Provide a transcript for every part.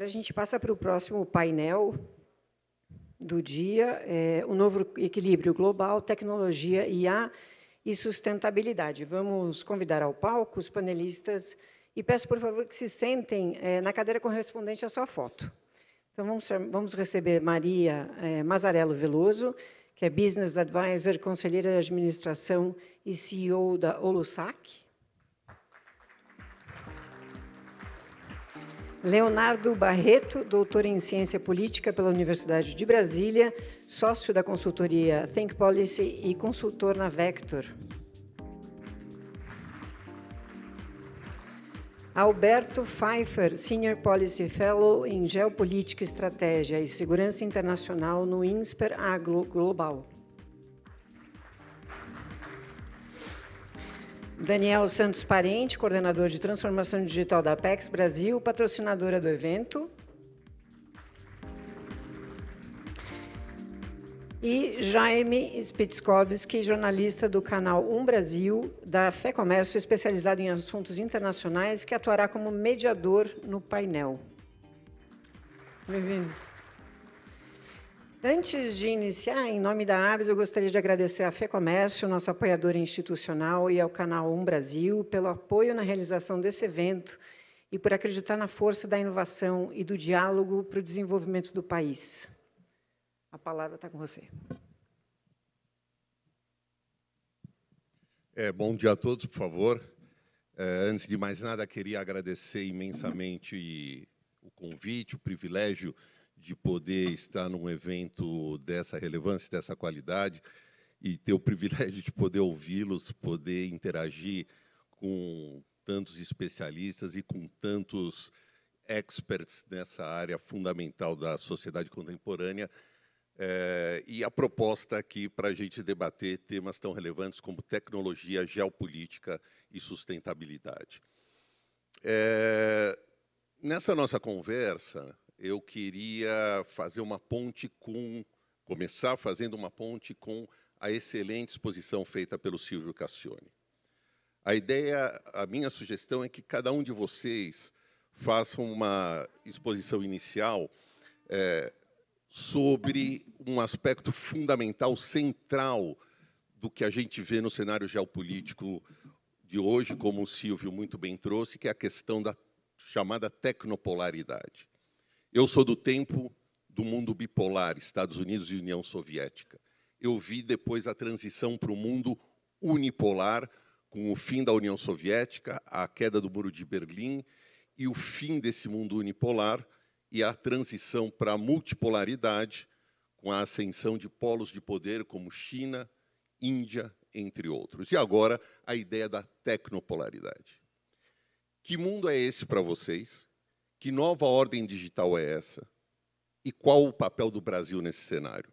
a gente passa para o próximo painel do dia, o novo equilíbrio global, tecnologia, IA e sustentabilidade. Vamos convidar ao palco os panelistas e peço, por favor, que se sentem na cadeira correspondente à sua foto. Então, vamos receber Maria Mazzarello Veloso, que é Business Advisor, conselheira de administração e CEO da Olusac. Leonardo Barreto, doutor em Ciência Política pela Universidade de Brasília, sócio da consultoria Think Policy e consultor na Vector. Alberto Pfeiffer, Senior Policy Fellow em Geopolítica, Estratégia e Segurança Internacional no INSPER Agro Global. Daniel Santos Parente, coordenador de Transformação Digital da Apex Brasil, patrocinadora do evento. E Jaime Spitzkowski, jornalista do canal Brasil, da Fé Comércio, especializado em assuntos internacionais, que atuará como mediador no painel. Bem-vindo. Antes de iniciar, em nome da ABS, eu gostaria de agradecer à Fé Comércio, nosso apoiador institucional, e ao canal Brasil, pelo apoio na realização desse evento e por acreditar na força da inovação e do diálogo para o desenvolvimento do país. A palavra está com você. Bom dia a todos, por favor. Antes de mais nada, queria agradecer imensamente o convite, o privilégio de poder estar num evento dessa relevância, dessa qualidade, e ter o privilégio de poder ouvi-los, poder interagir com tantos especialistas e com tantos experts nessa área fundamental da sociedade contemporânea. E a proposta aqui para a gente debater temas tão relevantes como tecnologia, geopolítica e sustentabilidade. Nessa nossa conversa, eu queria fazer uma ponte começar fazendo uma ponte com a excelente exposição feita pelo Silvio Cassione. A minha sugestão é que cada um de vocês faça uma exposição inicial sobre um aspecto fundamental, central, do que a gente vê no cenário geopolítico de hoje, como o Silvio muito bem trouxe, que é a questão da chamada tecnopolaridade. Eu sou do tempo do mundo bipolar, Estados Unidos e União Soviética. Eu vi depois a transição para o mundo unipolar, com o fim da União Soviética, a queda do Muro de Berlim, e o fim desse mundo unipolar e a transição para a multipolaridade, com a ascensão de polos de poder como China, Índia, entre outros. E agora, a ideia da tecnopolaridade. Que mundo é esse para vocês? Que nova ordem digital é essa? E qual o papel do Brasil nesse cenário?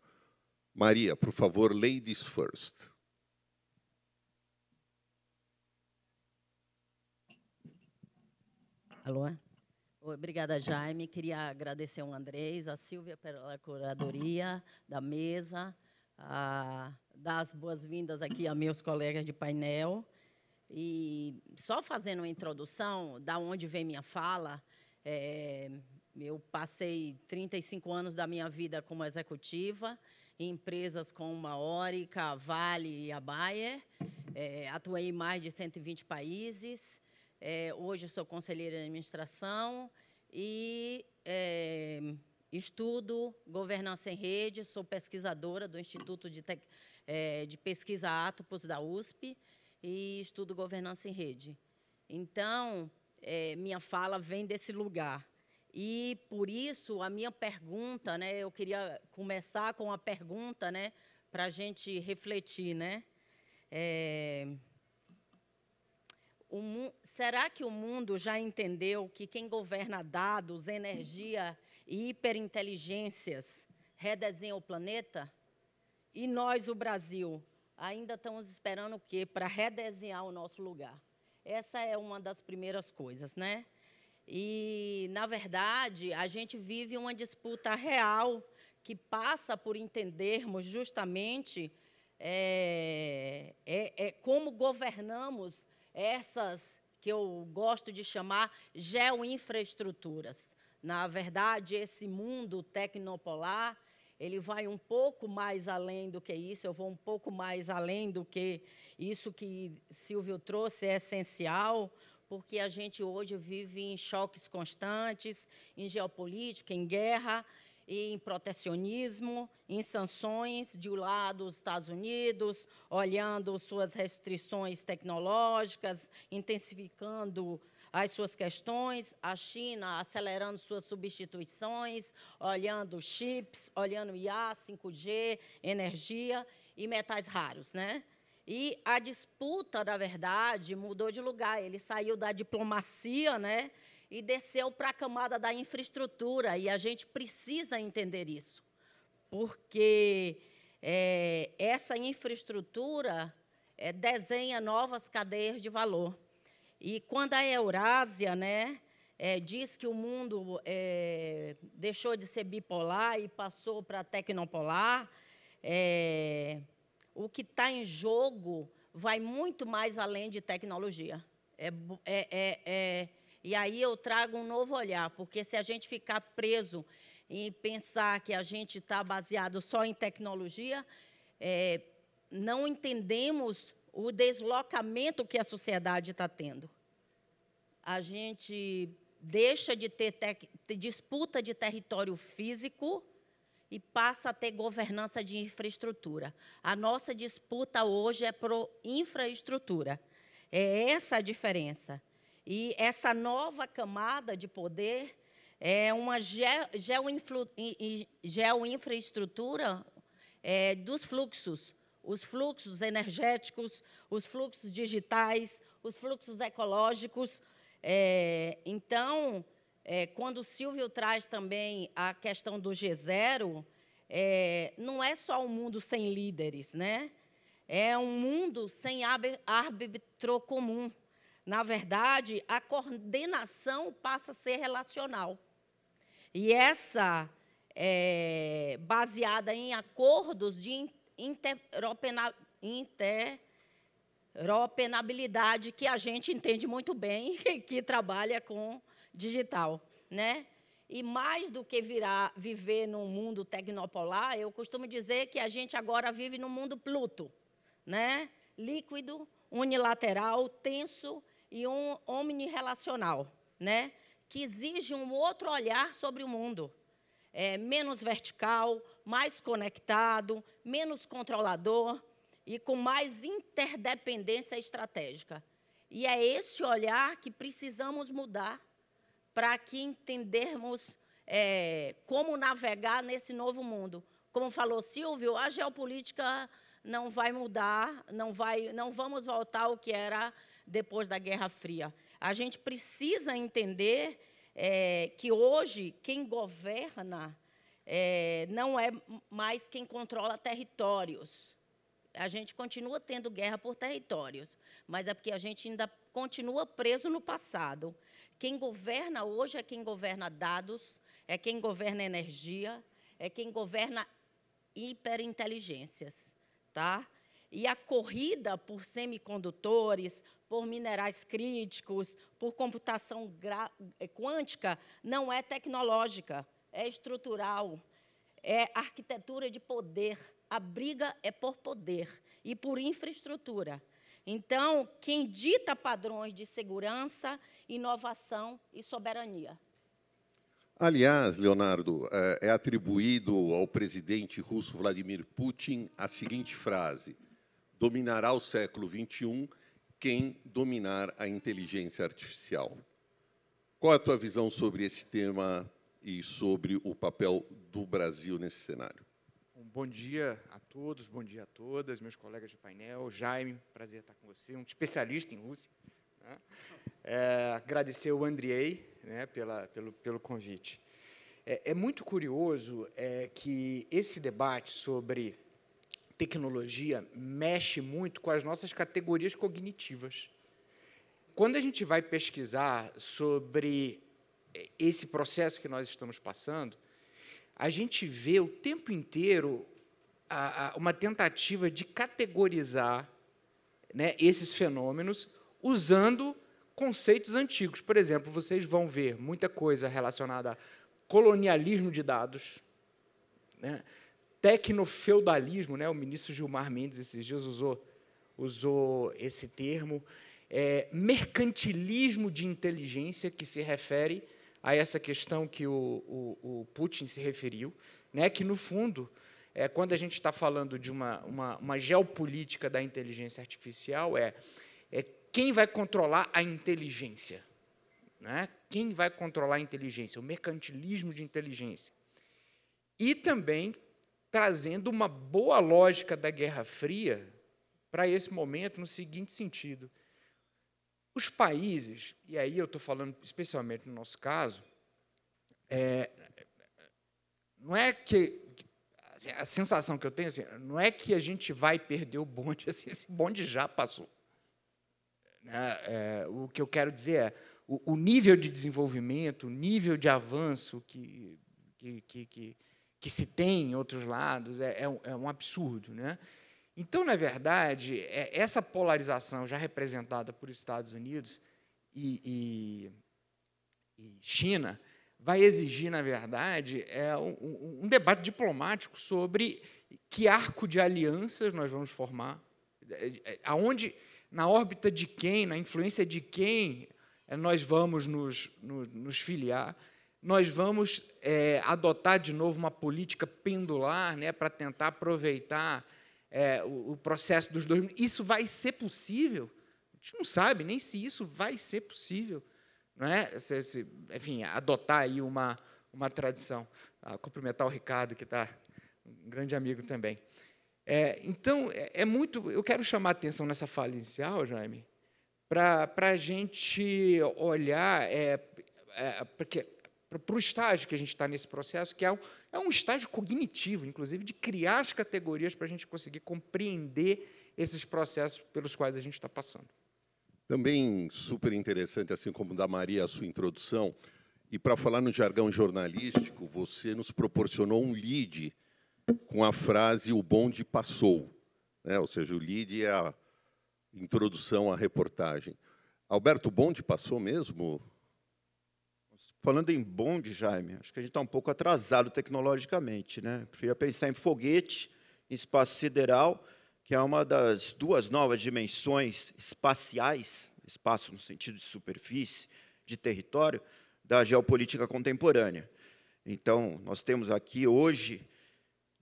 Maria, por favor, ladies first. Alô? Obrigada, Jaime. Queria agradecer ao Andrés, a Silvia pela curadoria da mesa, dar as boas-vindas aqui a meus colegas de painel. E só fazendo uma introdução, da onde vem minha fala, eu passei 35 anos da minha vida como executiva em empresas como a Orica, a Vale e a Bayer. Atuei em mais de 120 países. Hoje sou conselheira de administração e estudo governança em rede, sou pesquisadora do Instituto de Pesquisa Atopos da USP e estudo governança em rede. Então, minha fala vem desse lugar. E, por isso, a minha pergunta, né, eu queria começar com uma pergunta, né, para a gente refletir, né? Será que o mundo já entendeu que quem governa dados, energia e hiperinteligências redesenha o planeta? E nós, o Brasil, ainda estamos esperando o quê para redesenhar o nosso lugar? Essa é uma das primeiras coisas, né? E, na verdade, a gente vive uma disputa real que passa por entendermos justamente como governamos essas que eu gosto de chamar geoinfraestruturas. Na verdade, esse mundo tecnopolar, ele vai um pouco mais além do que isso, eu vou um pouco mais além do que isso que Silvio trouxe, é essencial, porque a gente hoje vive em choques constantes, em geopolítica, em guerra, em protecionismo, em sanções, de um lado os Estados Unidos, olhando suas restrições tecnológicas, intensificando as suas questões, a China acelerando suas substituições, olhando chips, olhando IA, 5G, energia e metais raros, né? E a disputa, na verdade, mudou de lugar. Ele saiu da diplomacia, né, e desceu para a camada da infraestrutura, e a gente precisa entender isso, porque essa infraestrutura desenha novas cadeias de valor. E quando a Eurásia, né, diz que o mundo deixou de ser bipolar e passou para tecnopolar, o que está em jogo vai muito mais além de tecnologia. E aí eu trago um novo olhar, porque se a gente ficar preso em pensar que a gente está baseado só em tecnologia, não entendemos o deslocamento que a sociedade está tendo. A gente deixa de ter disputa de território físico e passa a ter governança de infraestrutura. A nossa disputa hoje é por infraestrutura. É essa a diferença. E essa nova camada de poder é uma geoinfraestrutura dos fluxos, os fluxos energéticos, os fluxos digitais, os fluxos ecológicos. Então, quando o Silvio traz também a questão do G0, não é só um mundo sem líderes, né? É um mundo sem árbitro comum. Na verdade, a coordenação passa a ser relacional. E essa baseada em acordos de interoperabilidade, que a gente entende muito bem, que trabalha com digital, né? E mais do que viver num mundo tecnopolar, eu costumo dizer que a gente agora vive num mundo Pluto, né? Líquido, unilateral, tenso e omnirrelacional, né? Que exige um outro olhar sobre o mundo. Menos vertical, mais conectado, menos controlador e com mais interdependência estratégica. E é esse olhar que precisamos mudar para que entendermos como navegar nesse novo mundo. Como falou Silvio, a geopolítica não vai mudar, não vamos voltar ao que era depois da Guerra Fria. A gente precisa entender que hoje quem governa não é mais quem controla territórios. A gente continua tendo guerra por territórios, mas é porque a gente ainda continua preso no passado. Quem governa hoje é quem governa dados, é quem governa energia, é quem governa hiperinteligências, tá? E a corrida por semicondutores, por minerais críticos, por computação quântica, não é tecnológica, é estrutural, é arquitetura de poder. A briga é por poder e por infraestrutura. Então, quem dita padrões de segurança, inovação e soberania. Aliás, Leonardo, é atribuído ao presidente russo Vladimir Putin a seguinte frase: dominará o século XXI quem dominar a inteligência artificial. Qual é a tua visão sobre esse tema e sobre o papel do Brasil nesse cenário? Bom dia a todos, bom dia a todas, meus colegas de painel. Jaime, prazer estar com você, um especialista em Rússia, né? Agradecer ao Andrei, né, pelo convite. É muito curioso que esse debate sobre tecnologia mexe muito com as nossas categorias cognitivas. Quando a gente vai pesquisar sobre esse processo que nós estamos passando, a gente vê o tempo inteiro uma tentativa de categorizar, né, esses fenômenos, usando conceitos antigos. Por exemplo, vocês vão ver muita coisa relacionada a colonialismo de dados, né? Tecnofeudalismo, né? O ministro Gilmar Mendes, esses dias, usou esse termo, mercantilismo de inteligência, que se refere a essa questão que o Putin se referiu, né? Que, no fundo, quando a gente está falando de uma geopolítica da inteligência artificial, quem vai controlar a inteligência? Né? Quem vai controlar a inteligência? O mercantilismo de inteligência. E também trazendo uma boa lógica da Guerra Fria para esse momento, no seguinte sentido. Os países, e aí eu estou falando especialmente no nosso caso, não é que... a sensação que eu tenho, assim, não é que a gente vai perder o bonde, assim, esse bonde já passou. O que eu quero dizer é o nível de desenvolvimento, o nível de avanço que se tem em outros lados é um absurdo, né? Então, na verdade, essa polarização já representada por Estados Unidos e China vai exigir, na verdade, um debate diplomático sobre que arco de alianças nós vamos formar, aonde, na órbita de quem, na influência de quem nós vamos nos filiar, nós vamos adotar de novo uma política pendular, né, para tentar aproveitar o processo dos dois. Isso vai ser possível? A gente não sabe nem se isso vai ser possível. Não é? Enfim, adotar aí uma tradição. Cumprimentar o Ricardo, que está um grande amigo também. Então, eu quero chamar a atenção nessa fala inicial, Jaime, para a gente olhar para o estágio que a gente está nesse processo, que é um estágio cognitivo, inclusive, de criar as categorias para a gente conseguir compreender esses processos pelos quais a gente está passando. Também super interessante, assim como da Maria, a sua introdução. E, para falar no jargão jornalístico, você nos proporcionou um lead com a frase "o bonde passou", né? Ou seja, o lead é a introdução à reportagem. Alberto, o bonde passou mesmo? Falando em bonde, Jaime, acho que a gente está um pouco atrasado tecnologicamente, né? Eu preferia pensar em foguete, em espaço sideral, que é uma das duas novas dimensões espaciais, espaço no sentido de superfície, de território, da geopolítica contemporânea. Então, nós temos aqui hoje,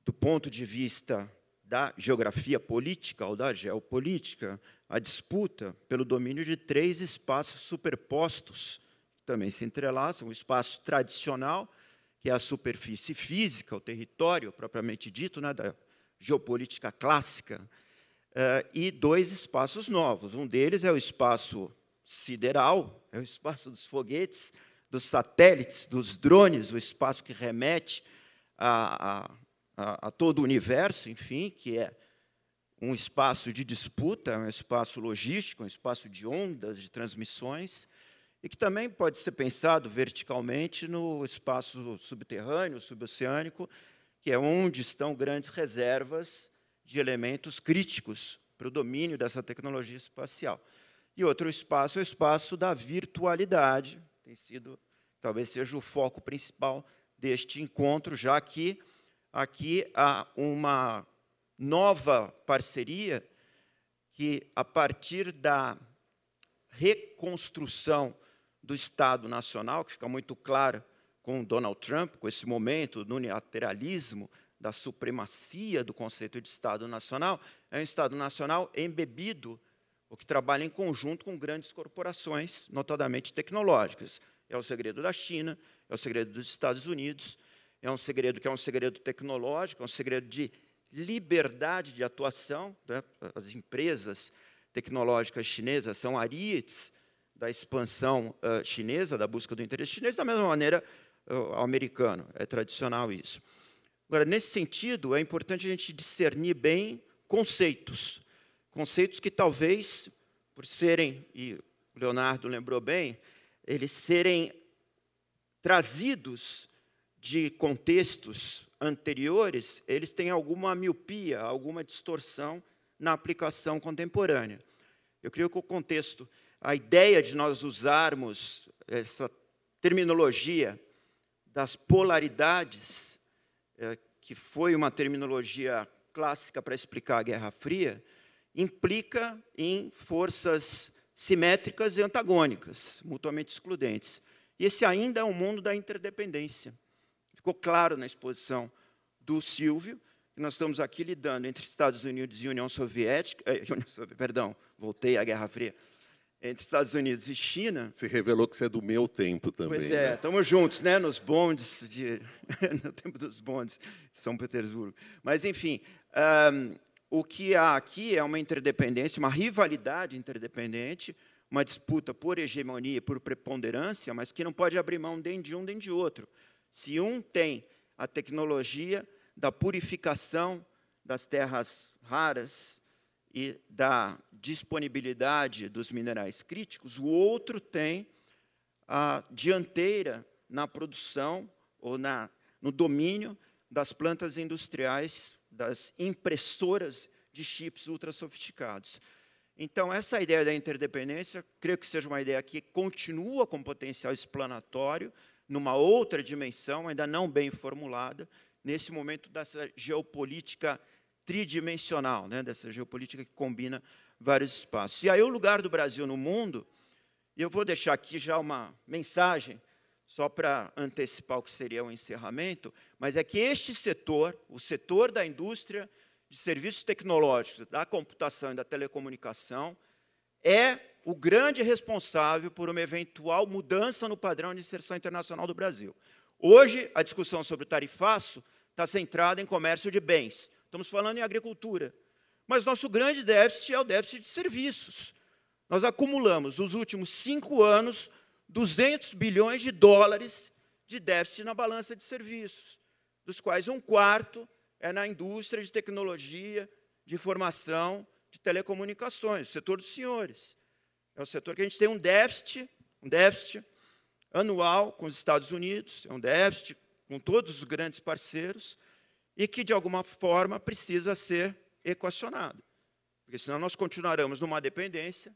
do ponto de vista da geografia política ou da geopolítica, a disputa pelo domínio de 3 espaços superpostos, que também se entrelaçam: o espaço tradicional, que é a superfície física, o território propriamente dito, né, da geopolítica clássica, e 2 espaços novos. Um deles é o espaço sideral, é o espaço dos foguetes, dos satélites, dos drones, o espaço que remete a todo o universo, enfim, que é um espaço de disputa, um espaço logístico, um espaço de ondas, de transmissões, e que também pode ser pensado verticalmente no espaço subterrâneo, suboceânico, que é onde estão grandes reservas de elementos críticos para o domínio dessa tecnologia espacial. E outro espaço é o espaço da virtualidade, tem sido, talvez seja o foco principal deste encontro, já que aqui há uma nova parceria que, a partir da reconstrução do Estado Nacional, que fica muito claro com Donald Trump, com esse momento do unilateralismo, da supremacia do conceito de Estado Nacional, é um Estado Nacional embebido, o que trabalha em conjunto com grandes corporações, notadamente tecnológicas. É o segredo da China, é o segredo dos Estados Unidos, é um segredo que é um segredo tecnológico, é um segredo de liberdade de atuação, né? As empresas tecnológicas chinesas são arietes da expansão chinesa, da busca do interesse chinês, da mesma maneira o americano, é tradicional isso. Agora, nesse sentido, é importante a gente discernir bem conceitos que talvez, por serem, e o Leonardo lembrou bem, eles serem trazidos de contextos anteriores, eles têm alguma miopia, alguma distorção na aplicação contemporânea. Eu creio que o contexto a ideia de nós usarmos essa terminologia das polaridades, que foi uma terminologia clássica para explicar a Guerra Fria, implica em forças simétricas e antagônicas, mutuamente excludentes. E esse ainda é um mundo da interdependência. Ficou claro na exposição do Silvio, que nós estamos aqui lidando entre Estados Unidos e União Soviética, voltei à Guerra Fria, entre Estados Unidos e China. Se revelou que você é do meu tempo também. Pois é, né? Estamos juntos, né, nos bondes, no tempo dos bondes de São Petersburgo. Mas, enfim, o que há aqui é uma interdependência, uma rivalidade interdependente, uma disputa por hegemonia, por preponderância, mas que não pode abrir mão nem de um nem de outro. Se um tem a tecnologia da purificação das terras raras e da disponibilidade dos minerais críticos, o outro tem a dianteira na produção ou no domínio das plantas industriais, das impressoras de chips ultra sofisticados. Então, essa ideia da interdependência, creio que seja uma ideia que continua com potencial explanatório, numa outra dimensão, ainda não bem formulada, nesse momento dessa geopolítica tridimensional, né, dessa geopolítica que combina vários espaços. E aí o lugar do Brasil no mundo, e eu vou deixar aqui já uma mensagem, só para antecipar o que seria o encerramento, mas é que este setor, o setor da indústria de serviços tecnológicos, da computação e da telecomunicação, é o grande responsável por uma eventual mudança no padrão de inserção internacional do Brasil. Hoje, a discussão sobre o tarifaço está centrada em comércio de bens. Estamos falando em agricultura. Mas nosso grande déficit é o déficit de serviços. Nós acumulamos, nos últimos 5 anos, 200 bilhões de dólares de déficit na balança de serviços, dos quais 1/4 é na indústria de tecnologia, de informação, de telecomunicações, o setor dos senhores. É o setor que a gente tem um déficit anual com os Estados Unidos, é um déficit com todos os grandes parceiros, e que, de alguma forma, precisa ser equacionado. Porque, senão, nós continuaremos numa dependência,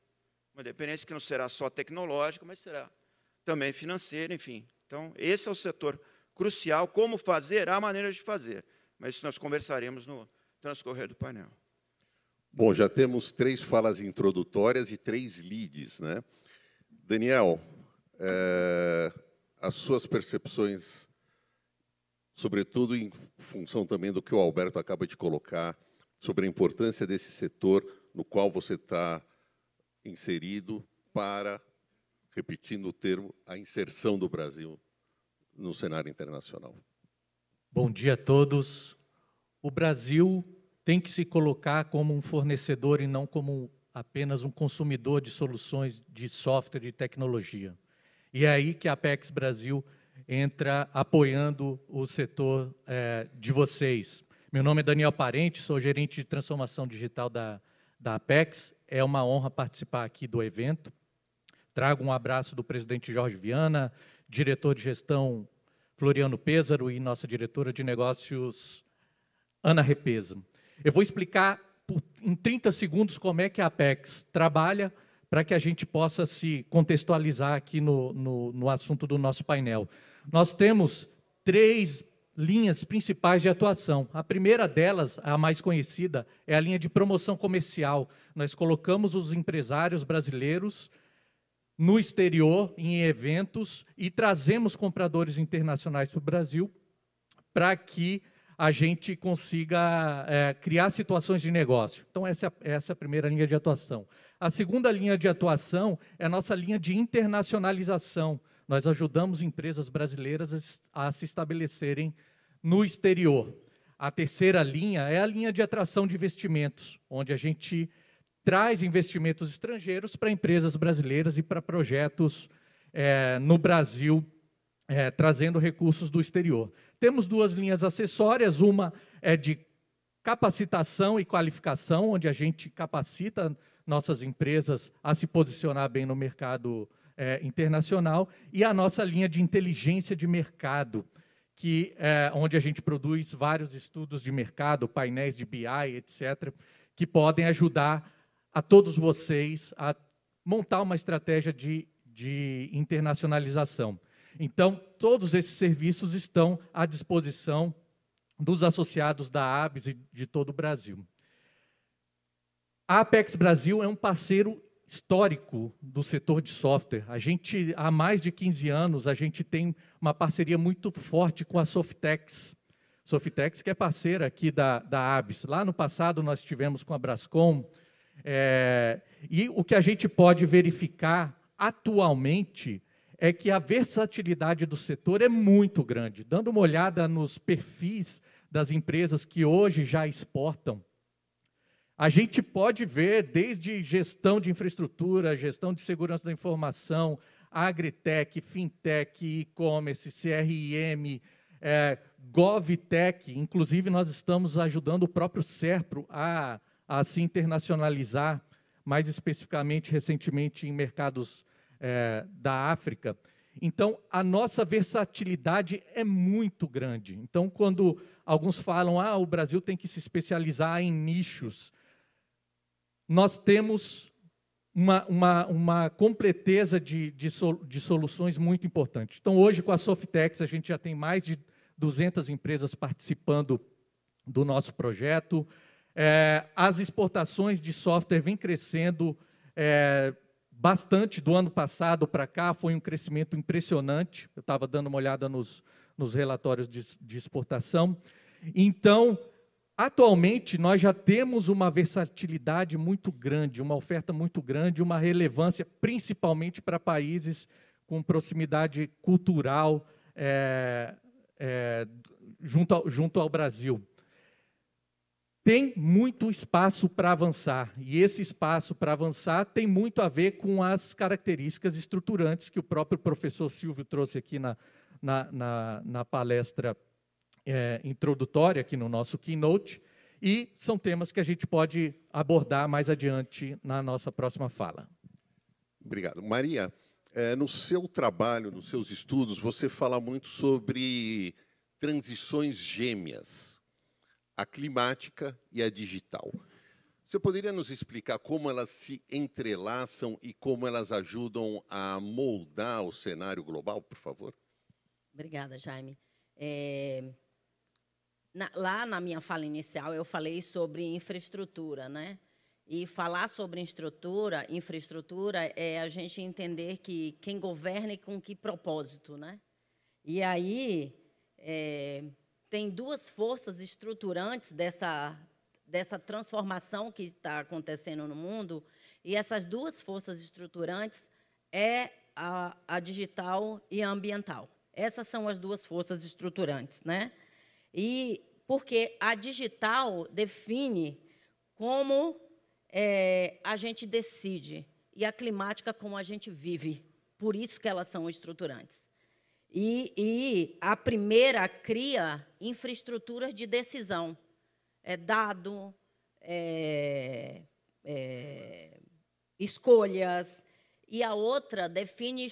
uma dependência que não será só tecnológica, mas será também financeira, enfim. Então, esse é o setor crucial. Como fazer? Há maneiras de fazer. Mas isso nós conversaremos no transcorrer do painel. Bom, já temos 3 falas introdutórias e 3 leads, né? Daniel, as suas percepções, sobretudo em função também do que o Alberto acaba de colocar, sobre a importância desse setor no qual você está inserido para, repetindo o termo, a inserção do Brasil no cenário internacional. Bom dia a todos. O Brasil tem que se colocar como um fornecedor e não como apenas um consumidor de soluções de software e tecnologia. E é aí que a Apex Brasil entra apoiando o setor de vocês. Meu nome é Daniel Parente, sou gerente de transformação digital da Apex. É uma honra participar aqui do evento. Trago um abraço do presidente Jorge Viana, diretor de gestão Floriano Pêsaro e nossa diretora de negócios Ana Repesa. Eu vou explicar em 30 segundos como é que a Apex trabalha para que a gente possa se contextualizar aqui no assunto do nosso painel. Nós temos 3 linhas principais de atuação. A primeira delas, a mais conhecida, é a linha de promoção comercial. Nós colocamos os empresários brasileiros no exterior, em eventos, e trazemos compradores internacionais para o Brasil para que a gente consiga criar situações de negócio. Então, essa é a primeira linha de atuação. A segunda linha de atuação é a nossa linha de internacionalização. Nós ajudamos empresas brasileiras a se estabelecerem no exterior. A terceira linha é a linha de atração de investimentos, onde a gente traz investimentos estrangeiros para empresas brasileiras e para projetos no Brasil, trazendo recursos do exterior. Temos 2 linhas acessórias, uma é de capacitação e qualificação, onde a gente capacita nossas empresas a se posicionar bem no mercado internacional, e a nossa linha de inteligência de mercado, onde a gente produz vários estudos de mercado, painéis de BI, etc., que podem ajudar a todos vocês a montar uma estratégia de internacionalização. Então, todos esses serviços estão à disposição dos associados da ABS e de todo o Brasil. A Apex Brasil é um parceiro histórico do setor de software. Há mais de 15 anos, a gente tem uma parceria muito forte com a Softex. Softex, que é parceira aqui da ABS. Lá no passado, nós tivemos com a Brascom. E o que a gente pode verificar atualmente é que a versatilidade do setor é muito grande. Dando uma olhada nos perfis das empresas que hoje já exportam, a gente pode ver desde gestão de infraestrutura, gestão de segurança da informação, agritech, fintech, e-commerce, CRM, GovTech. Inclusive, nós estamos ajudando o próprio SERPRO a se internacionalizar, mais especificamente, recentemente, em mercados da África. Então, a nossa versatilidade é muito grande. Então, quando alguns falam, o Brasil tem que se especializar em nichos, nós temos uma completeza de soluções muito importante. Então, hoje, com a Softex, a gente já tem mais de 200 empresas participando do nosso projeto. As exportações de software vêm crescendo bastante do ano passado para cá, foi um crescimento impressionante. Eu estava dando uma olhada nos relatórios de exportação. Então, atualmente, nós já temos uma versatilidade muito grande, uma oferta muito grande, uma relevância, principalmente para países com proximidade cultural junto ao Brasil. Tem muito espaço para avançar, e esse espaço para avançar tem muito a ver com as características estruturantes que o próprio professor Silvio trouxe aqui na palestra introdutória, aqui no nosso keynote, e são temas que a gente pode abordar mais adiante na nossa próxima fala. Obrigado. Maria, no seu trabalho, nos seus estudos, você fala muito sobre transições gêmeas, a climática e a digital. Você poderia nos explicar como elas se entrelaçam e como elas ajudam a moldar o cenário global, por favor? Obrigada, Jaime. Lá na minha fala inicial, eu falei sobre infraestrutura, né? E falar sobre infraestrutura é a gente entender que quem governa e com que propósito, né? E aí tem duas forças estruturantes dessa transformação que está acontecendo no mundo, e essas duas forças estruturantes é a digital e a ambiental. Essas são as duas forças estruturantes, né? E porque a digital define como a gente decide, e a climática como a gente vive. Por isso que elas são estruturantes. E a primeira cria infraestruturas de decisão, dado, escolhas, e a outra define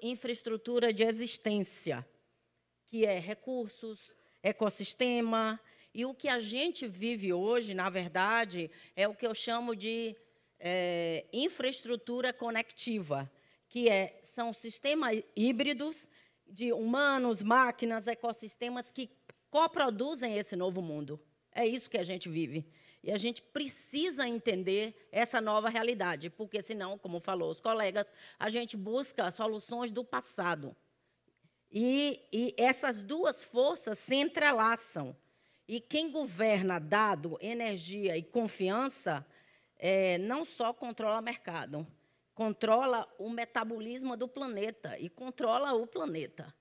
infraestrutura de existência, que é recursos, ecossistema, e o que a gente vive hoje, na verdade, é o que eu chamo de infraestrutura conectiva, que são sistemas híbridos de humanos, máquinas, ecossistemas que coproduzem esse novo mundo. É isso que a gente vive. E a gente precisa entender essa nova realidade, porque, senão, como falou os colegas, a gente busca soluções do passado. E essas duas forças se entrelaçam. E quem governa dado, energia e confiança não só controla o mercado, controla o metabolismo do planeta e controla o planeta.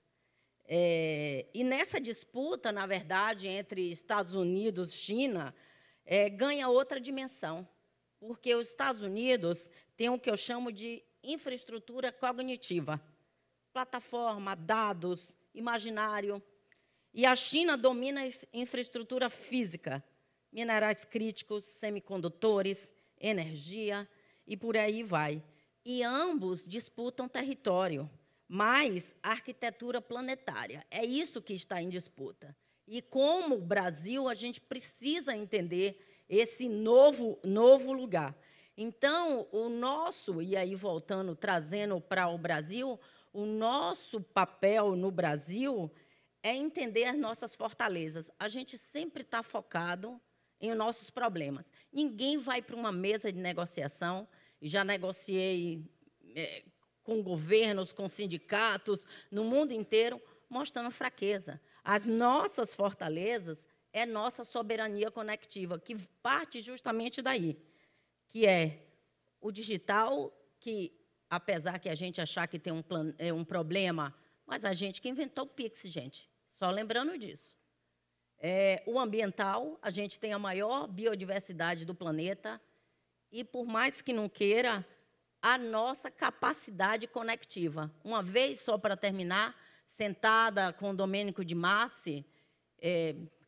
E nessa disputa, na verdade, entre Estados Unidos e China, ganha outra dimensão, porque os Estados Unidos têm o que eu chamo de infraestrutura cognitiva, plataforma, dados, imaginário, e a China domina a infraestrutura física, minerais críticos, semicondutores, energia, e por aí vai. E ambos disputam território, mas a arquitetura planetária. É isso que está em disputa. E, como Brasil, a gente precisa entender esse novo lugar. Então, o nosso, e aí voltando, trazendo para o Brasil, o nosso papel no Brasil é entender as nossas fortalezas. A gente sempre está focado em os nossos problemas. Ninguém vai para uma mesa de negociação, já negociei com governos, com sindicatos, no mundo inteiro, mostrando fraqueza. As nossas fortalezas é nossa soberania conectiva, que parte justamente daí, que é o digital, que, apesar que a gente achar que tem um problema, mas a gente que inventou o Pix, gente, só lembrando disso. O ambiental, a gente tem a maior biodiversidade do planeta e, por mais que não queira, a nossa capacidade conectiva. Uma vez, só para terminar, sentada com o Domênico de Massi,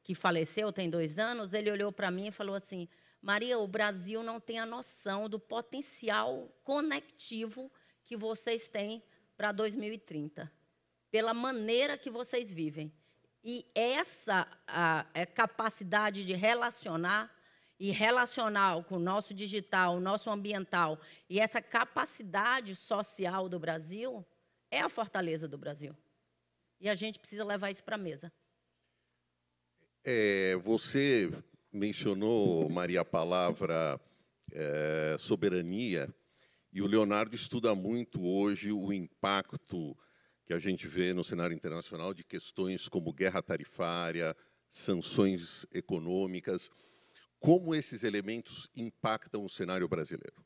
que faleceu tem 2 anos, ele olhou para mim e falou assim: Maria, o Brasil não tem a noção do potencial conectivo que vocês têm para 2030, pela maneira que vocês vivem. E essa capacidade de relacionar e relacionar com o nosso digital, o nosso ambiental, e essa capacidade social do Brasil é a fortaleza do Brasil. E a gente precisa levar isso para a mesa. Você mencionou, Maria, a palavra soberania, e o Leonardo estuda muito hoje o impacto que a gente vê no cenário internacional de questões como guerra tarifária, sanções econômicas. Como esses elementos impactam o cenário brasileiro?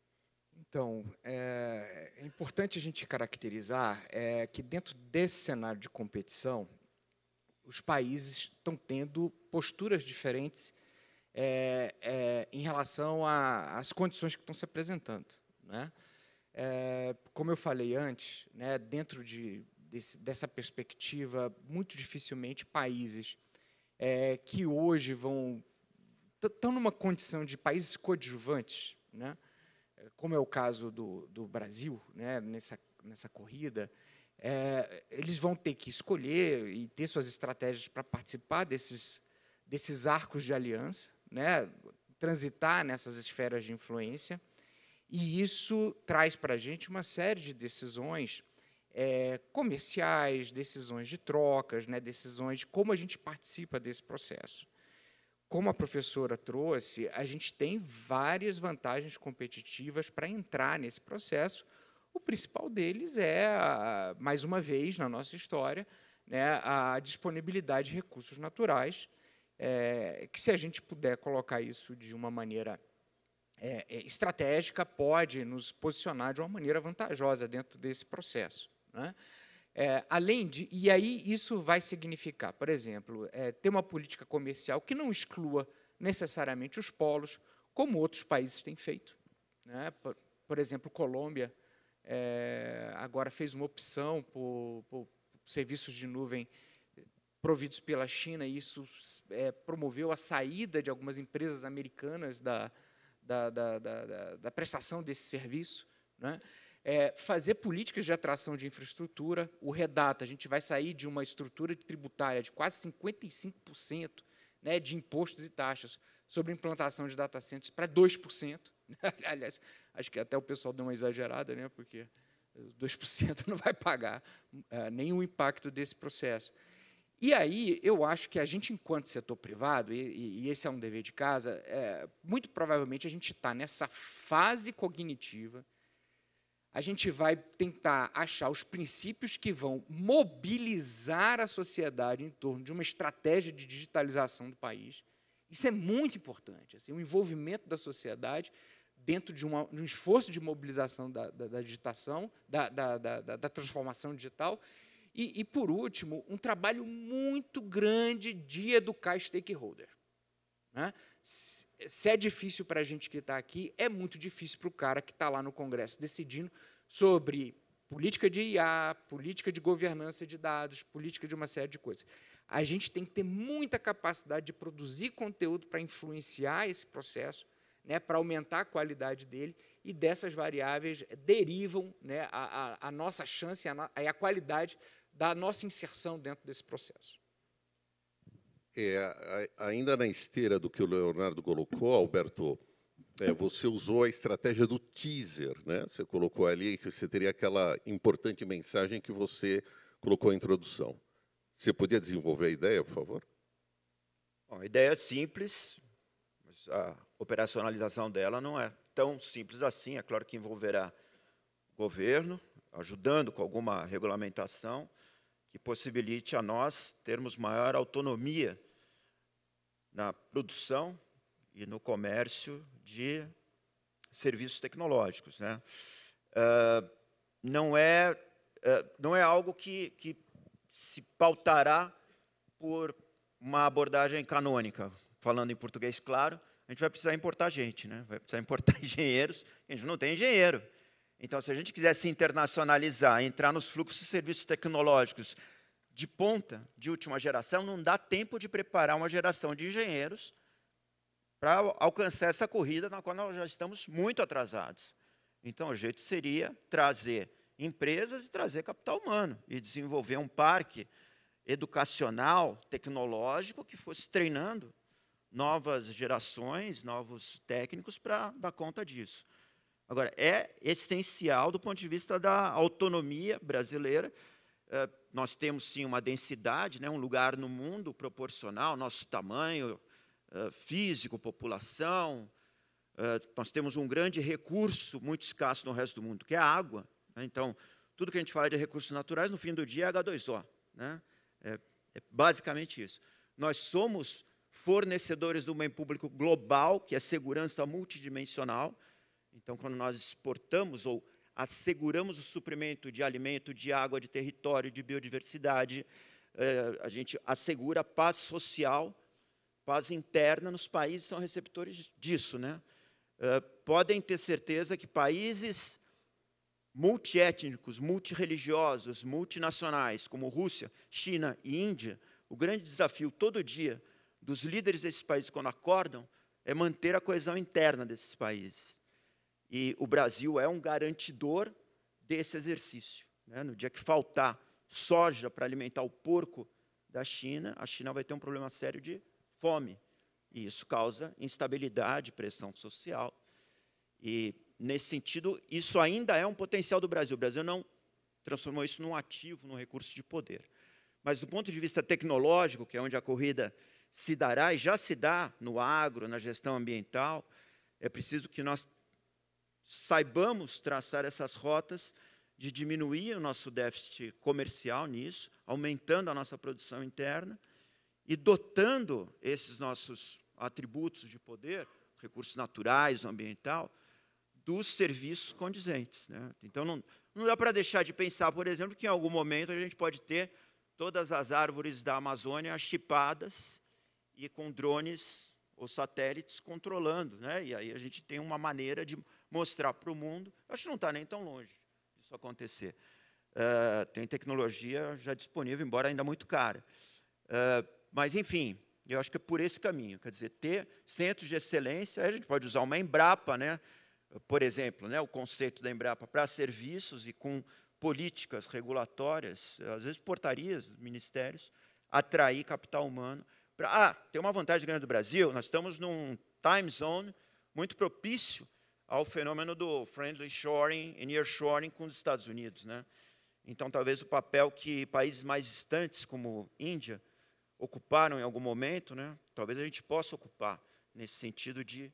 Então, é importante a gente caracterizar que, dentro desse cenário de competição, os países estão tendo posturas diferentes em relação às condições que estão se apresentando, né? Como eu falei antes, né, dentro dessa perspectiva, muito dificilmente países que hoje estão numa condição de países coadjuvantes, né, como é o caso do Brasil, né, nessa corrida, eles vão ter que escolher e ter suas estratégias para participar desses arcos de aliança, né, transitar nessas esferas de influência, e isso traz para a gente uma série de decisões comerciais, decisões de trocas, né, decisões de como a gente participa desse processo. Como a professora trouxe, a gente tem várias vantagens competitivas para entrar nesse processo. O principal deles mais uma vez, na nossa história, né, a disponibilidade de recursos naturais, que, se a gente puder colocar isso de uma maneira estratégica, pode nos posicionar de uma maneira vantajosa dentro desse processo, né? E aí isso vai significar, por exemplo, ter uma política comercial que não exclua necessariamente os polos, como outros países têm feito, né? Por exemplo, Colômbia agora fez uma opção por serviços de nuvem providos pela China, e isso promoveu a saída de algumas empresas americanas da prestação desse serviço, né? Fazer políticas de atração de infraestrutura. O Redata, a gente vai sair de uma estrutura tributária de quase 55%, né, de impostos e taxas sobre a implantação de data centers para 2%. Aliás, acho que até o pessoal deu uma exagerada, né, porque 2% não vai pagar nenhum impacto desse processo. E aí, eu acho que a gente, enquanto setor privado, e esse é um dever de casa, muito provavelmente a gente está nessa fase cognitiva. A gente vai tentar achar os princípios que vão mobilizar a sociedade em torno de uma estratégia de digitalização do país. Isso é muito importante, assim, o envolvimento da sociedade dentro de um esforço de mobilização da digitação, da transformação digital. E, por último, um trabalho muito grande de educar stakeholder, né? Se é difícil para a gente que está aqui, é muito difícil para o cara que está lá no Congresso decidindo sobre política de IA, política de governança de dados, política de uma série de coisas. A gente tem que ter muita capacidade de produzir conteúdo para influenciar esse processo, né, para aumentar a qualidade dele, e dessas variáveis derivam, né, a nossa chance e a qualidade da nossa inserção dentro desse processo. Ainda na esteira do que o Leonardo colocou, Alberto, Você usou a estratégia do teaser, né? Você colocou ali que você teria aquela importante mensagem que você colocou na introdução. Você podia desenvolver a ideia, por favor? Bom, a ideia é simples, mas a operacionalização dela não é tão simples assim. É claro que envolverá o governo, ajudando com alguma regulamentação que possibilite a nós termos maior autonomia na produção e no comércio de serviços tecnológicos, né? Não é algo que se pautará por uma abordagem canônica. Falando em português claro, a gente vai precisar importar gente, né? Vai precisar importar engenheiros, a gente não tem engenheiro. Então, se a gente quiser se internacionalizar, entrar nos fluxos de serviços tecnológicos de ponta, de última geração, não dá tempo de preparar uma geração de engenheiros para alcançar essa corrida na qual nós já estamos muito atrasados. Então, o jeito seria trazer empresas e trazer capital humano, e desenvolver um parque educacional, tecnológico, que fosse treinando novas gerações, novos técnicos para dar conta disso. Agora, é essencial do ponto de vista da autonomia brasileira. Nós temos, sim, uma densidade, né, um lugar no mundo proporcional, nosso tamanho físico, população. Nós temos um grande recurso, muito escasso no resto do mundo, que é a água. Então, tudo que a gente fala de recursos naturais, no fim do dia, é H2O. Né? É basicamente isso. Nós somos fornecedores do bem público global, que é segurança multidimensional. Então, quando nós exportamos ou asseguramos o suprimento de alimento, de água, de território, de biodiversidade, a gente assegura paz social, paz interna nos países que são receptores disso. Né? Podem ter certeza que países multiétnicos, multirreligiosos, multinacionais, como Rússia, China e Índia, o grande desafio todo dia dos líderes desses países, quando acordam, é manter a coesão interna desses países. E o Brasil é um garantidor desse exercício. Né? No dia que faltar soja para alimentar o porco da China, a China vai ter um problema sério de fome. E isso causa instabilidade, pressão social. E, nesse sentido, isso ainda é um potencial do Brasil. O Brasil não transformou isso num ativo, num recurso de poder. Mas, do ponto de vista tecnológico, que é onde a corrida se dará, e já se dá no agro, na gestão ambiental, é preciso que nós saibamos traçar essas rotas de diminuir o nosso déficit comercial nisso, aumentando a nossa produção interna e dotando esses nossos atributos de poder, recursos naturais, ambiental, dos serviços condizentes. Né? Então, não dá para deixar de pensar, por exemplo, que em algum momento a gente pode ter todas as árvores da Amazônia chipadas e com drones ou satélites controlando. Né? E aí a gente tem uma maneira de mostrar para o mundo, acho que não está nem tão longe disso acontecer. Tem tecnologia já disponível, embora ainda muito cara. Mas, enfim, eu acho que é por esse caminho. Quer dizer, ter centros de excelência, a gente pode usar uma Embrapa, né? Por exemplo, né? O conceito da Embrapa para serviços e com políticas regulatórias, às vezes portarias, ministérios, atrair capital humano. Tem uma vantagem grande do Brasil, nós estamos num time zone muito propício ao fenômeno do friendly shoring e nearshoring com os Estados Unidos. Né? Então, talvez o papel que países mais distantes, como Índia, ocuparam em algum momento, né? Talvez a gente possa ocupar, nesse sentido de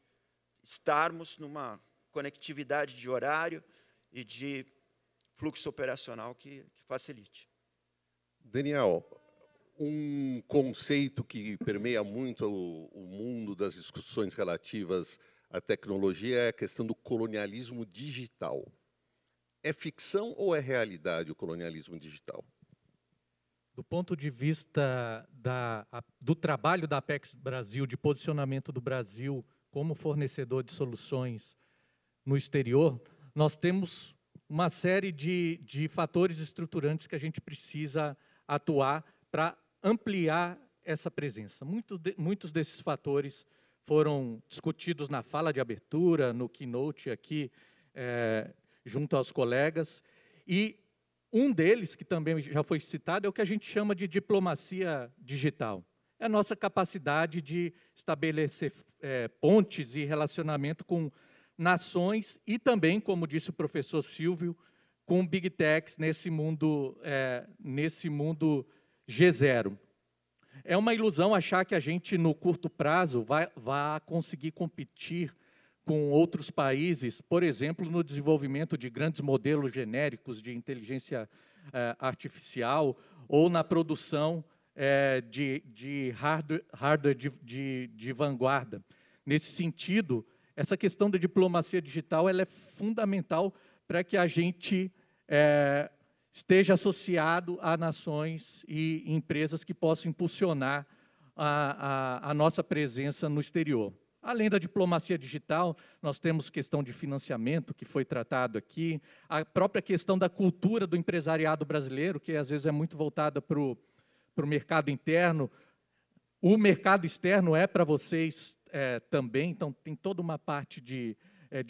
estarmos numa conectividade de horário e de fluxo operacional que facilite. Daniel, um conceito que permeia muito o mundo das discussões relativas à tecnologia é a questão do colonialismo digital. É ficção ou é realidade o colonialismo digital? Do ponto de vista do trabalho da Apex Brasil, de posicionamento do Brasil como fornecedor de soluções no exterior, nós temos uma série de fatores estruturantes que a gente precisa atuar para ampliar essa presença. Muitos desses fatores foram discutidos na fala de abertura, no keynote aqui, junto aos colegas, e um deles, que também já foi citado, é o que a gente chama de diplomacia digital. é a nossa capacidade de estabelecer pontes e relacionamento com nações e também, como disse o professor Silvio, com Big Techs nesse mundo G0. É uma ilusão achar que a gente, no curto prazo, vai conseguir competir com outros países, por exemplo, no desenvolvimento de grandes modelos genéricos de inteligência artificial ou na produção de hardware de vanguarda. Nesse sentido, essa questão da diplomacia digital ela é fundamental para que a gente esteja associado a nações e empresas que possam impulsionar a nossa presença no exterior. Além da diplomacia digital, nós temos questão de financiamento, que foi tratado aqui, a própria questão da cultura do empresariado brasileiro, que às vezes é muito voltada para o mercado interno. O mercado externo é para vocês também, então tem toda uma parte de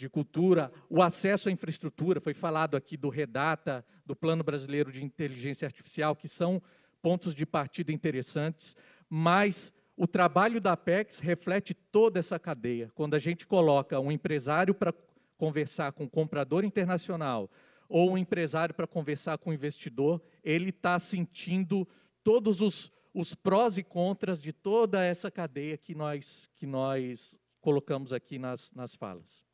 cultura, o acesso à infraestrutura, foi falado aqui do Redata, do Plano Brasileiro de Inteligência Artificial, que são pontos de partida interessantes, mas o trabalho da Apex reflete toda essa cadeia. Quando a gente coloca um empresário para conversar com um comprador internacional ou um empresário para conversar com um investidor, ele está sentindo todos os prós e contras de toda essa cadeia que nós colocamos aqui nas falas.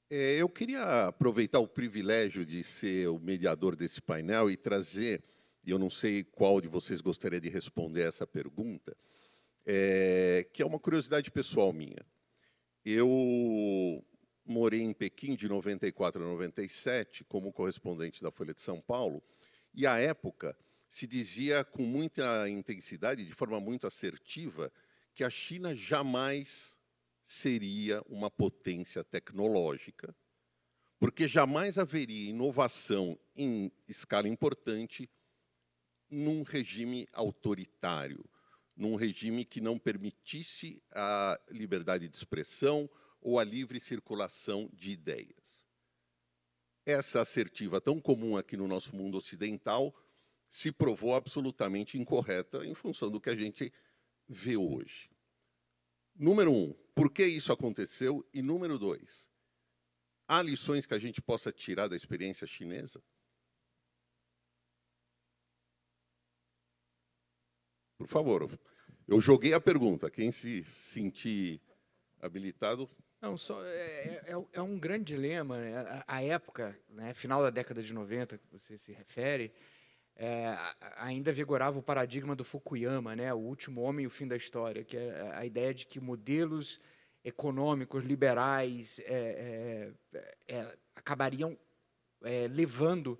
Eu queria aproveitar o privilégio de ser o mediador desse painel e trazer, e eu não sei qual de vocês gostaria de responder essa pergunta, que é uma curiosidade pessoal minha. Eu morei em Pequim de 94 a 97 como correspondente da Folha de São Paulo, e, à época, se dizia com muita intensidade, de forma muito assertiva, que a China jamais seria uma potência tecnológica, porque jamais haveria inovação em escala importante num regime autoritário, num regime que não permitisse a liberdade de expressão ou a livre circulação de ideias. Essa assertiva, tão comum aqui no nosso mundo ocidental, se provou absolutamente incorreta em função do que a gente vê hoje. Número 1, por que isso aconteceu? E número 2, há lições que a gente possa tirar da experiência chinesa? Por favor, eu joguei a pergunta. Quem se sentir habilitado... Não, é um grande dilema, né? A época, né, final da década de 90, que você se refere, ainda vigorava o paradigma do Fukuyama, né, o último homem e o fim da história, que é a ideia de que modelos econômicos liberais acabariam levando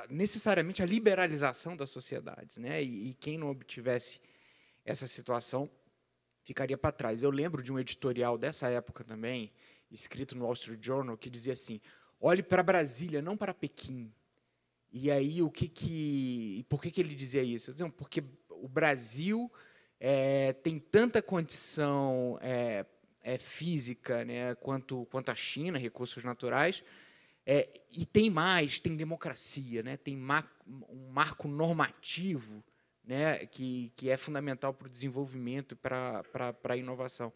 necessariamente a liberalização das sociedades, né, e quem não obtivesse essa situação ficaria para trás. Eu lembro de um editorial dessa época também, escrito no Wall Street Journal, que dizia assim: olhe para Brasília, não para Pequim. E aí, por que ele dizia isso? Porque o Brasil tem tanta condição física, né, quanto a China, recursos naturais, e tem democracia, né, tem um marco normativo, né, que é fundamental para o desenvolvimento e para a inovação.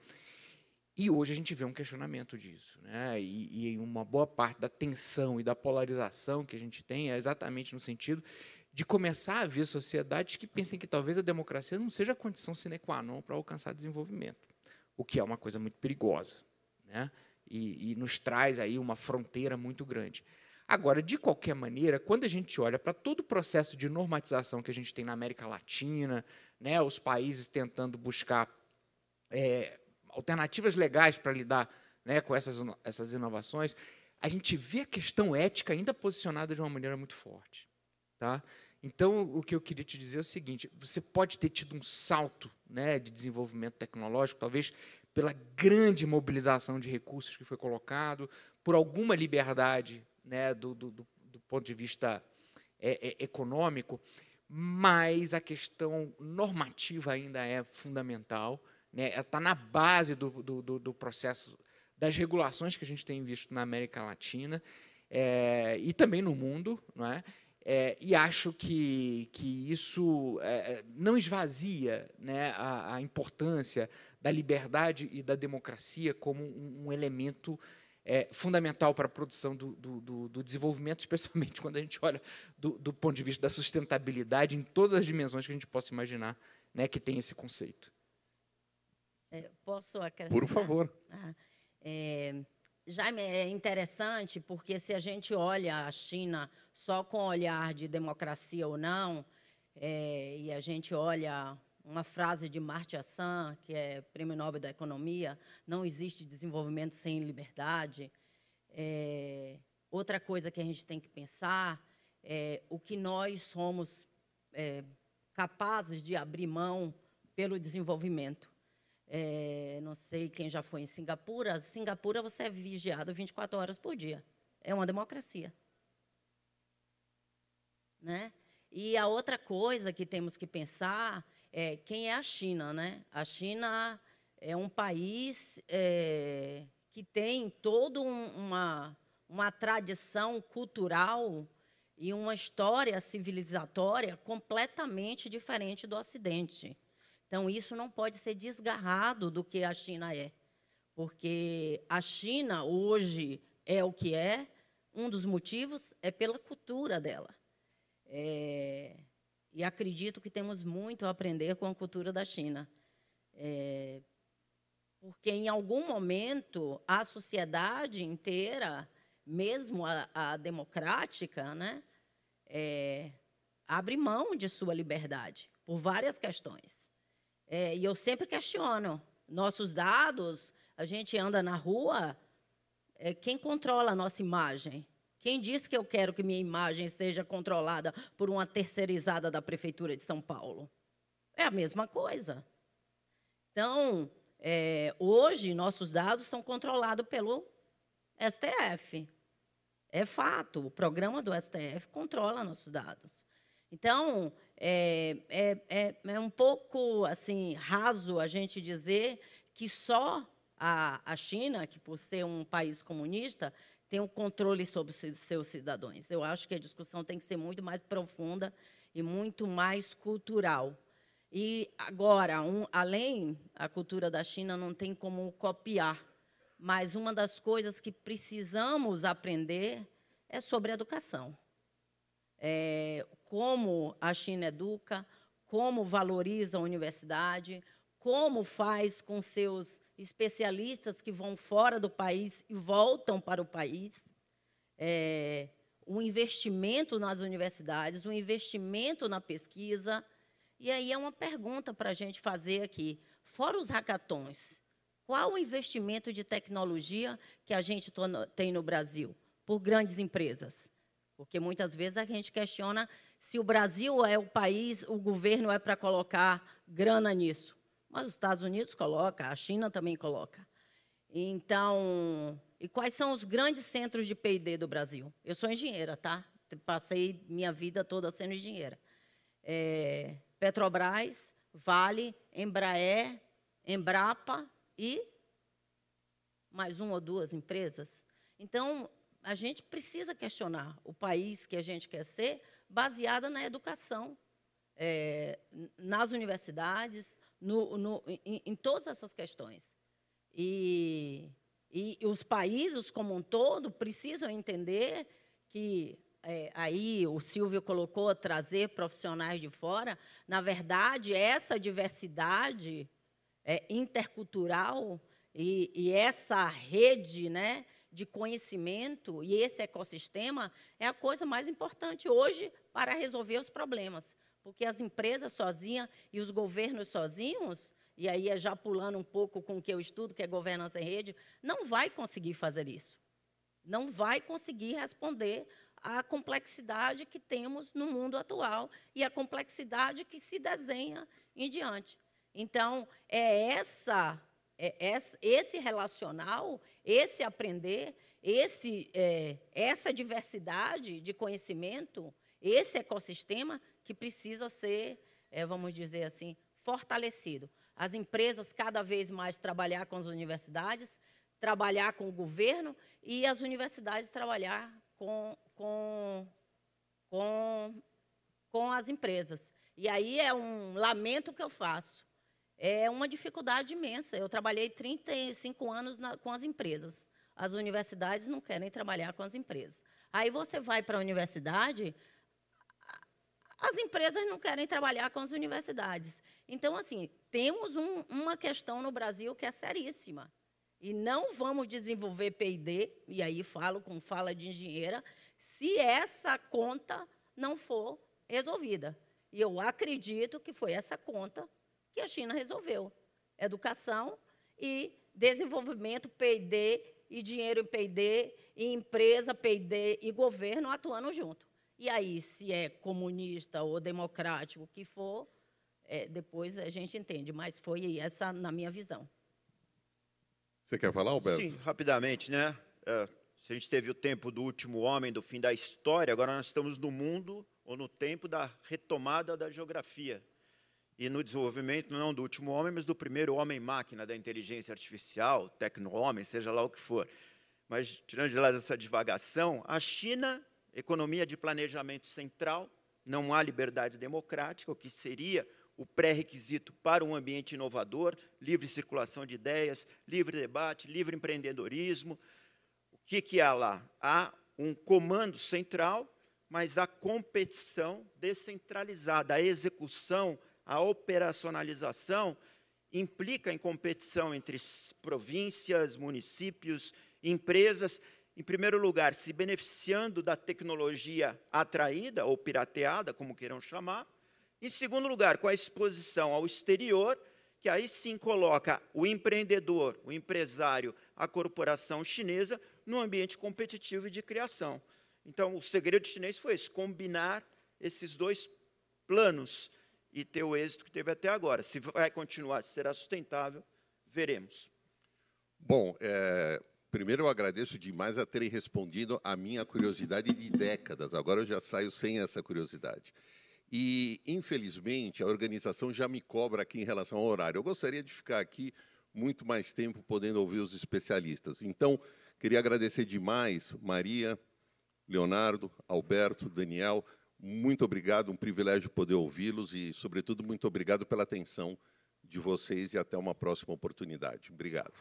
E hoje a gente vê um questionamento disso, né? E uma boa parte da tensão e da polarização que a gente tem é exatamente no sentido de começar a ver sociedades que pensem que talvez a democracia não seja a condição sine qua non para alcançar desenvolvimento, o que é uma coisa muito perigosa, né? E nos traz aí uma fronteira muito grande. Agora, de qualquer maneira, quando a gente olha para todo o processo de normatização que a gente tem na América Latina, né, os países tentando buscar alternativas legais para lidar, né, com essas inovações, a gente vê a questão ética ainda posicionada de uma maneira muito forte. Tá? Então, o que eu queria te dizer é o seguinte: você pode ter tido um salto, né, de desenvolvimento tecnológico, talvez pela grande mobilização de recursos que foi colocado, por alguma liberdade, né, do ponto de vista econômico, mas a questão normativa ainda é fundamental, né, está na base do processo das regulações que a gente tem visto na América Latina e também no mundo, não é? E acho que isso não esvazia, né, a importância da liberdade e da democracia como um elemento fundamental para a produção do desenvolvimento, especialmente quando a gente olha do ponto de vista da sustentabilidade em todas as dimensões que a gente possa imaginar, né, que tem esse conceito. Posso acrescentar? Por favor. Jaime, é interessante porque se a gente olha a China só com olhar de democracia ou não, e a gente olha uma frase de Amartya Sen, que é Prêmio Nobel da Economia, não existe desenvolvimento sem liberdade. Outra coisa que a gente tem que pensar é o que nós somos capazes de abrir mão pelo desenvolvimento. Não sei quem já foi em Singapura. Singapura, você é vigiado 24 horas por dia. É uma democracia. Né? E a outra coisa que temos que pensar é quem é a China. Né? A China é um país que tem toda uma tradição cultural e uma história civilizatória completamente diferente do Ocidente. Então, isso não pode ser desgarrado do que a China é, porque a China, hoje, é o que é, um dos motivos é pela cultura dela. E acredito que temos muito a aprender com a cultura da China, porque, em algum momento, a sociedade inteira, mesmo a democrática, né, abre mão de sua liberdade, por várias questões. E eu sempre questiono. Nossos dados, a gente anda na rua, quem controla a nossa imagem? Quem disse que eu quero que minha imagem seja controlada por uma terceirizada da Prefeitura de São Paulo? É a mesma coisa. Então, hoje, nossos dados são controlados pelo STF. É fato, o programa do STF controla nossos dados. Então, é um pouco assim, raso a gente dizer que só a China, que por ser um país comunista, tem um controle sobre os seus cidadãos. Eu acho que a discussão tem que ser muito mais profunda e muito mais cultural. E, agora, além, a cultura da China não tem como copiar, mas uma das coisas que precisamos aprender é sobre educação. Como a China educa, como valoriza a universidade, como faz com seus especialistas que vão fora do país e voltam para o país, um investimento nas universidades, um investimento na pesquisa. E aí é uma pergunta para a gente fazer aqui. Fora os hackathons, qual o investimento de tecnologia que a gente tem no Brasil por grandes empresas? Porque, muitas vezes, a gente questiona se o Brasil é o país, o governo é para colocar grana nisso. Mas os Estados Unidos colocam, a China também coloca. Então, e quais são os grandes centros de P&D do Brasil? Eu sou engenheira, tá? Passei minha vida toda sendo engenheira. Petrobras, Vale, Embraer, Embrapa e mais uma ou duas empresas. Então, a gente precisa questionar o país que a gente quer ser baseada na educação, nas universidades, em todas essas questões. E os países, como um todo, precisam entender que, aí o Silvio colocou, trazer profissionais de fora. Na verdade, essa diversidade intercultural e essa rede, né, de conhecimento e esse ecossistema é a coisa mais importante hoje para resolver os problemas. Porque as empresas sozinhas e os governos sozinhos, e aí já pulando um pouco com o que eu estudo, que é governança em rede, não vai conseguir fazer isso. Não vai conseguir responder à complexidade que temos no mundo atual e a complexidade que se desenha em diante. Então, esse relacional, esse aprender, essa diversidade de conhecimento, esse ecossistema que precisa ser, vamos dizer assim, fortalecido. As empresas cada vez mais trabalhar com as universidades, trabalhar com o governo e as universidades trabalhar com com as empresas. E aí é um lamento que eu faço. É uma dificuldade imensa. Eu trabalhei 35 anos com as empresas. As universidades não querem trabalhar com as empresas. Aí você vai para a universidade, as empresas não querem trabalhar com as universidades. Então, assim, temos uma questão no Brasil que é seríssima. E não vamos desenvolver P&D, e aí falo com fala de engenheira, se essa conta não for resolvida. E eu acredito que foi essa conta que a China resolveu. Educação e desenvolvimento, P&D, e dinheiro em P&D, e empresa, P&D e governo atuando junto. E aí, se é comunista ou democrático, o que for, depois a gente entende, mas foi essa na minha visão. Você quer falar, Alberto? Sim, rapidamente, né? Se a gente teve o tempo do último homem, do fim da história, agora nós estamos no mundo ou no tempo da retomada da geografia. E no desenvolvimento, não do último homem, mas do primeiro homem-máquina da inteligência artificial, tecno-homem, seja lá o que for. Mas, tirando de lado essa divagação, a China, economia de planejamento central, não há liberdade democrática, o que seria o pré-requisito para um ambiente inovador, livre circulação de ideias, livre debate, livre empreendedorismo. O que há lá? Há um comando central, mas a competição descentralizada, a execução, a operacionalização implica em competição entre províncias, municípios, empresas, em primeiro lugar, se beneficiando da tecnologia atraída ou pirateada, como queiram chamar. Em segundo lugar, com a exposição ao exterior, que aí sim coloca o empreendedor, o empresário, a corporação chinesa, num ambiente competitivo e de criação. Então, o segredo chinês foi esse, combinar esses dois planos e ter o êxito que teve até agora. Se vai continuar, se será sustentável, veremos. Bom, primeiro eu agradeço demais a terem respondido a minha curiosidade de décadas. Agora eu já saio sem essa curiosidade. E, infelizmente, a organização já me cobra aqui em relação ao horário. Eu gostaria de ficar aqui muito mais tempo podendo ouvir os especialistas. Então, queria agradecer demais, Maria, Leonardo, Alberto, Daniel. Muito obrigado, um privilégio poder ouvi-los e, sobretudo, muito obrigado pela atenção de vocês e até uma próxima oportunidade. Obrigado.